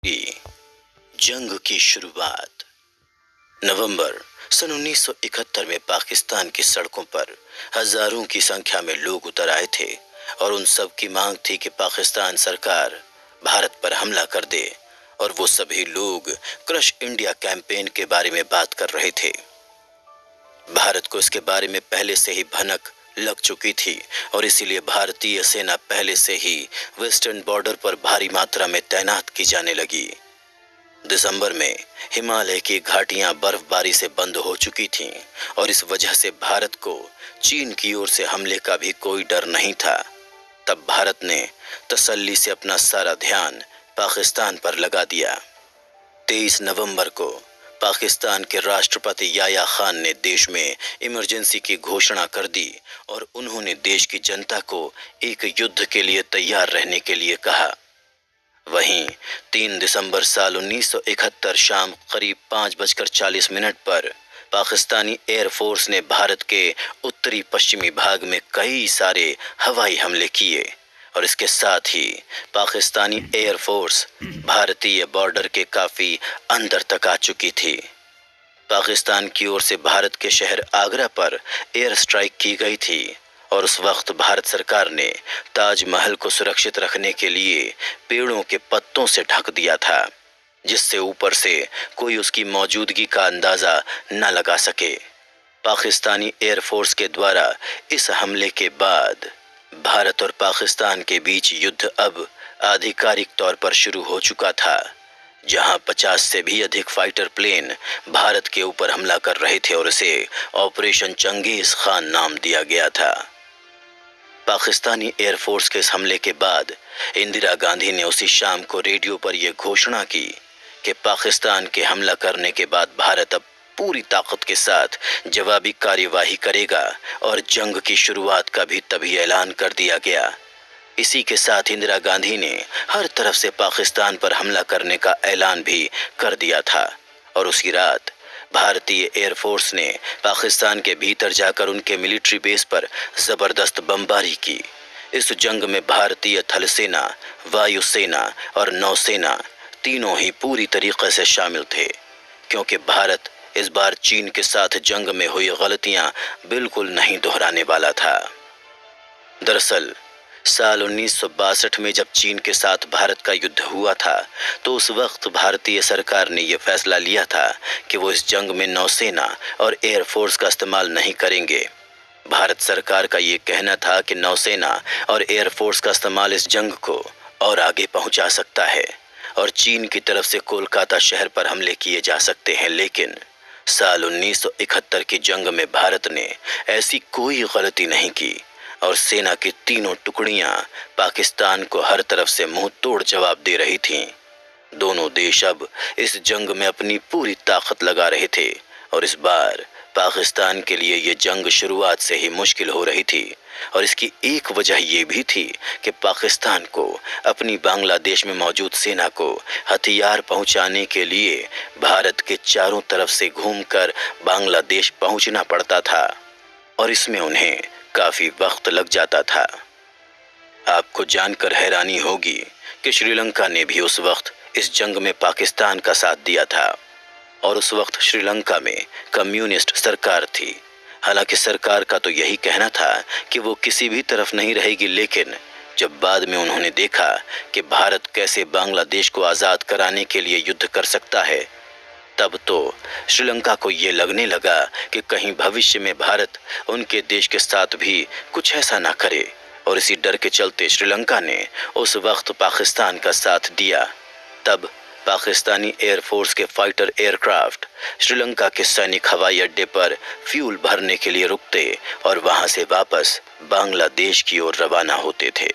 की जंग की शुरुआत। नवंबर सन 1971 में पाकिस्तान की सड़कों पर हजारों की संख्या में लोग उतर आए थे और उन सब की मांग थी कि पाकिस्तान सरकार भारत पर हमला कर दे, और वो सभी लोग क्रश इंडिया कैंपेन के बारे में बात कर रहे थे। भारत को इसके बारे में पहले से ही भनक लग चुकी थी और इसीलिए भारतीय सेना पहले से ही वेस्टर्न बॉर्डर पर भारी मात्रा में तैनात की जाने लगी। दिसंबर में हिमालय की घाटियां बर्फबारी से बंद हो चुकी थीं और इस वजह से भारत को चीन की ओर से हमले का भी कोई डर नहीं था। तब भारत ने तसल्ली से अपना सारा ध्यान पाकिस्तान पर लगा दिया। 23 नवंबर को पाकिस्तान के राष्ट्रपति याया खान ने देश में इमरजेंसी की घोषणा कर दी और उन्होंने देश की जनता को एक युद्ध के लिए तैयार रहने के लिए कहा। वहीं 3 दिसंबर साल 1971 शाम करीब 5:40 पर पाकिस्तानी एयरफोर्स ने भारत के उत्तरी पश्चिमी भाग में कई सारे हवाई हमले किए और इसके साथ ही पाकिस्तानी एयरफोर्स भारतीय बॉर्डर के काफी अंदर तक आ चुकी थी। पाकिस्तान की ओर से भारत के शहर आगरा पर एयर स्ट्राइक की गई थी और उस वक्त भारत सरकार ने ताजमहल को सुरक्षित रखने के लिए पेड़ों के पत्तों से ढक दिया था, जिससे ऊपर से कोई उसकी मौजूदगी का अंदाजा न लगा सके। पाकिस्तानी एयरफोर्स के द्वारा इस हमले के बाद भारत और पाकिस्तान के बीच युद्ध अब आधिकारिक तौर पर शुरू हो चुका था, जहां 50 से भी अधिक फाइटर प्लेन भारत के ऊपर हमला कर रहे थे और इसे ऑपरेशन चंगेज खान नाम दिया गया था। पाकिस्तानी एयरफोर्स के इस हमले के बाद इंदिरा गांधी ने उसी शाम को रेडियो पर यह घोषणा की कि पाकिस्तान के हमला करने के बाद भारत अब पूरी ताकत के साथ जवाबी कार्यवाही करेगा और जंग की शुरुआत का भी तभी ऐलान कर दिया गया। इसी के साथ इंदिरा गांधी ने हर तरफ से पाकिस्तान पर हमला करने का ऐलान भी कर दिया था और उसी रात भारतीय एयरफोर्स ने पाकिस्तान के भीतर जाकर उनके मिलिट्री बेस पर जबरदस्त बमबारी की। इस जंग में भारतीय थल सेना, वायुसेना और नौसेना तीनों ही पूरी तरीके से शामिल थे, क्योंकि भारत इस बार चीन के साथ जंग में हुई गलतियां बिल्कुल नहीं दोहराने वाला था। दरअसल साल 1962 में जब चीन के साथ भारत का युद्ध हुआ था तो उस वक्त भारतीय सरकार ने यह फैसला लिया था कि वो इस जंग में नौसेना और एयरफोर्स का इस्तेमाल नहीं करेंगे। भारत सरकार का ये कहना था कि नौसेना और एयरफोर्स का इस्तेमाल इस जंग को और आगे पहुंचा सकता है और चीन की तरफ से कोलकाता शहर पर हमले किए जा सकते हैं, लेकिन साल 1971 की जंग में भारत ने ऐसी कोई गलती नहीं की और सेना की तीनों टुकड़ियां पाकिस्तान को हर तरफ से मुंह तोड़ जवाब दे रही थीं। दोनों देश अब इस जंग में अपनी पूरी ताकत लगा रहे थे और इस बार पाकिस्तान के लिए ये जंग शुरुआत से ही मुश्किल हो रही थी और इसकी एक वजह ये भी थी कि पाकिस्तान को अपनी बांग्लादेश में मौजूद सेना को हथियार पहुंचाने के लिए भारत के चारों तरफ से घूमकर बांग्लादेश पहुंचना पड़ता था और इसमें उन्हें काफी वक्त लग जाता था। आपको जानकर हैरानी होगी कि श्रीलंका ने भी उस वक्त इस जंग में पाकिस्तान का साथ दिया था और उस वक्त श्रीलंका में कम्युनिस्ट सरकार थी। हालांकि सरकार का तो यही कहना था कि वो किसी भी तरफ नहीं रहेगी, लेकिन जब बाद में उन्होंने देखा कि भारत कैसे बांग्लादेश को आज़ाद कराने के लिए युद्ध कर सकता है, तब तो श्रीलंका को ये लगने लगा कि कहीं भविष्य में भारत उनके देश के साथ भी कुछ ऐसा ना करे और इसी डर के चलते श्रीलंका ने उस वक्त पाकिस्तान का साथ दिया। तब पाकिस्तानी एयरफोर्स के फाइटर एयरक्राफ्ट श्रीलंका के सैनिक हवाई अड्डे पर फ्यूल भरने के लिए रुकते और वहां से वापस बांग्लादेश की ओर रवाना होते थे।